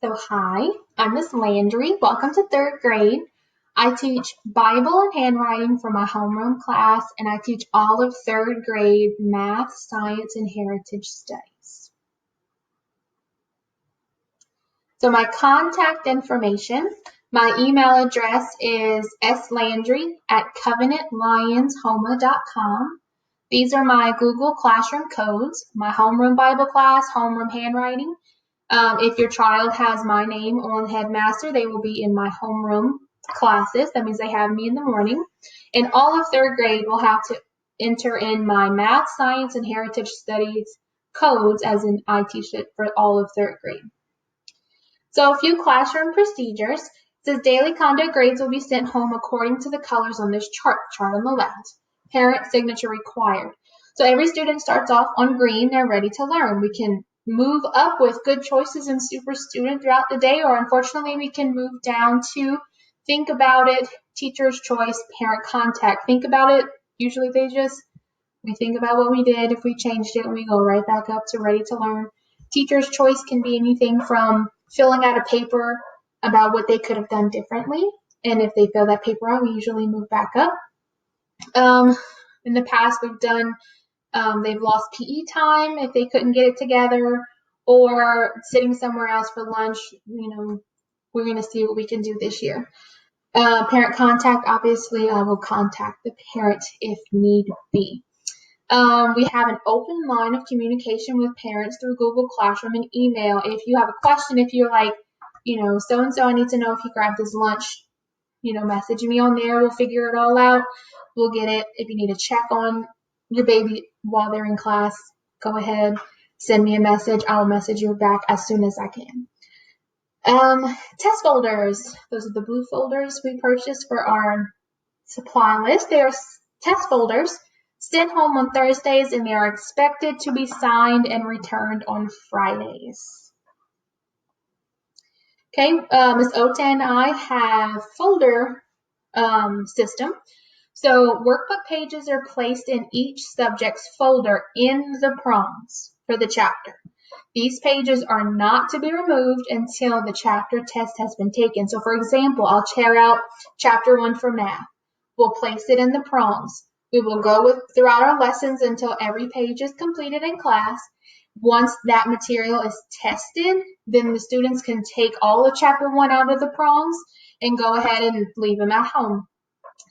So hi, I'm Miss Landry. Welcome to third grade. I teach Bible and handwriting for my homeroom class, and I teach all of third grade math, science, and heritage studies. So my contact information, my email address is slandry@covenantlionsHoma.com. These are my Google Classroom codes, my homeroom Bible class, homeroom handwriting. If your child has my name on Headmaster, they will be in my homeroom classes. That means they have me in the morning. And all of third grade will have to enter in my math, science, and heritage studies codes, as in I teach it for all of third grade. So a few classroom procedures. It says daily conduct grades will be sent home according to the colors on this chart on the left. Parent signature required. So every student starts off on green. They're ready to learn. We can move up with good choices and super student throughout the day, or unfortunately we can move down to think about it, teacher's choice, parent contact. Think about it. Usually we think about what we did, if we changed it, and we go right back up to ready to learn. Teacher's choice can be anything from filling out a paper about what they could have done differently, and if they fill that paper out, we usually move back up. In the past, we've done they've lost PE time if they couldn't get it together, or sitting somewhere else for lunch. We're going to see what we can do this year. Parent contact, obviously, I will contact the parent if need be. We have an open line of communication with parents through Google Classroom and email. If you have a question, if you're like, so-and-so, I need to know if you grabbed his lunch, message me on there. We'll figure it all out. We'll get it. If you need to check on your baby while they're in class, go ahead, send me a message. I'll message you back as soon as I can. Test folders. Those are the blue folders we purchased for our supply list. They are test folders sent home on Thursdays, and they are expected to be signed and returned on Fridays. Okay, Ms. Ota and I have folder system. So workbook pages are placed in each subject's folder in the prompts for the chapter. These pages are not to be removed until the chapter test has been taken. So for example, I'll tear out chapter 1 for math. We'll place it in the prompts. We will go throughout our lessons until every page is completed in class. Once that material is tested, then the students can take all of chapter 1 out of the prompts and go ahead and leave them at home.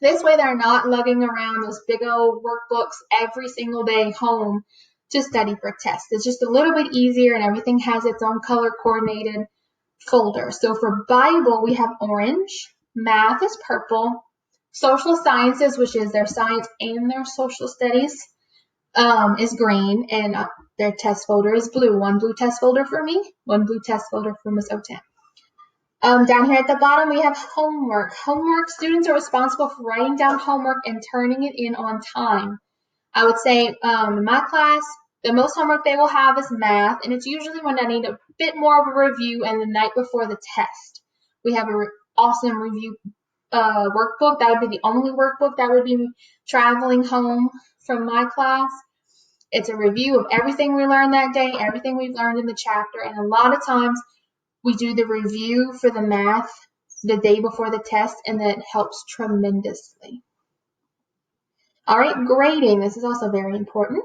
This way they're not lugging around those big old workbooks every single day home to study for tests. It's just a little bit easier, and everything has its own color coordinated folder. So for Bible, we have orange, math is purple, social sciences, which is their science and their social studies, is green, and their test folder is blue. One blue test folder for me, one blue test folder for Ms. Otan. Down here at the bottom, we have homework. Homework, students are responsible for writing down homework and turning it in on time. I would say in my class, the most homework they will have is math, and it's usually when I need a bit more of a review and the night before the test. We have an awesome review workbook. That would be the only workbook that would be traveling home from my class. It's a review of everything we learned that day, everything we've learned in the chapter, and a lot of times we do the review for the math the day before the test, and that helps tremendously. All right, grading. This is also very important.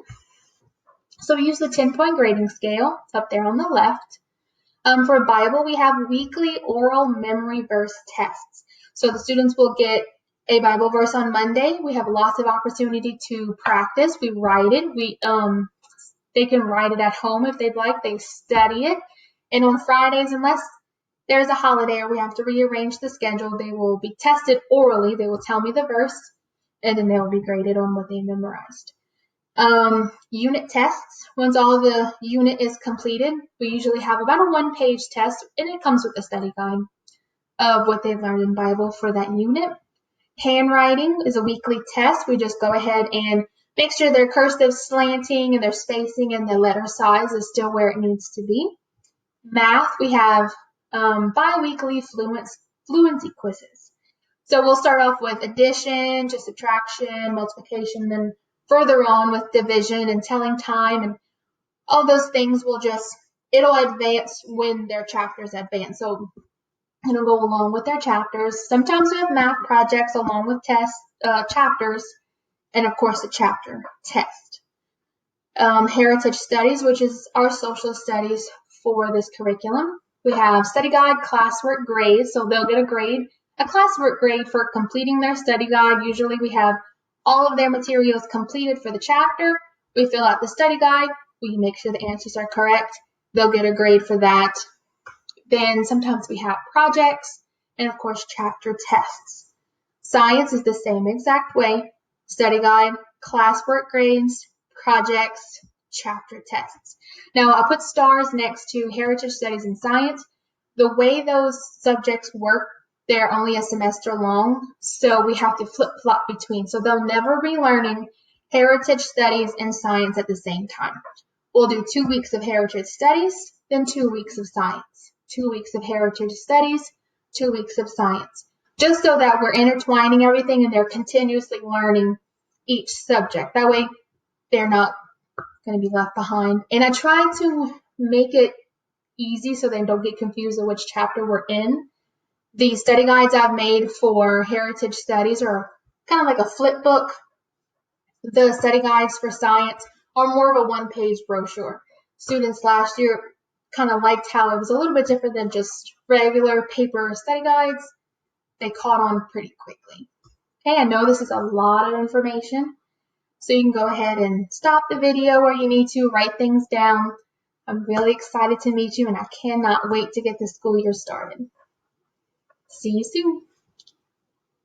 So we use the 10-point grading scale. It's up there on the left. For Bible, we have weekly oral memory verse tests. So the students will get a Bible verse on Monday. We have lots of opportunity to practice. We write it. They can write it at home if they'd like. They study it. And on Fridays, unless there's a holiday or we have to rearrange the schedule, they will be tested orally. They will tell me the verse, and then they will be graded on what they memorized. Unit tests. Once all the unit is completed, we usually have about a 1-page test, and it comes with a study guide of what they've learned in Bible for that unit. Handwriting is a weekly test. We just go ahead and make sure their cursive slanting and their spacing and the letter size is still where it needs to be. Math, we have bi-weekly fluency quizzes. So we'll start off with addition, to subtraction, multiplication, then further on with division and telling time, and all those things we'll just it'll advance when their chapters advance. So it'll go along with their chapters. Sometimes we have math projects along with chapters, and of course the chapter test. Heritage Studies, which is our social studies for this curriculum. We have study guide, classwork, grades, so they'll get a classwork grade for completing their study guide. Usually we have all of their materials completed for the chapter. We fill out the study guide. We make sure the answers are correct. They'll get a grade for that. Then sometimes we have projects and, of course, chapter tests. Science is the same exact way. Study guide, classwork grades, projects, chapter tests. Now, I'll put stars next to Heritage Studies and Science. The way those subjects work, they're only a semester long, so we have to flip-flop between. So they'll never be learning Heritage Studies and Science at the same time. We'll do 2 weeks of Heritage Studies, then 2 weeks of Science. 2 weeks of Heritage Studies, 2 weeks of Science. Just so that we're intertwining everything and they're continuously learning each subject. That way they're not going to be left behind. And I try to make it easy so they don't get confused on which chapter we're in. The study guides I've made for Heritage Studies are kind of like a flip book. The study guides for Science are more of a one-page brochure. Students last year kind of liked how it was a little bit different than just regular paper study guides. They caught on pretty quickly. Okay, I know this is a lot of information, so you can go ahead and stop the video where you need to, write things down. I'm really excited to meet you, and I cannot wait to get the school year started. See you soon.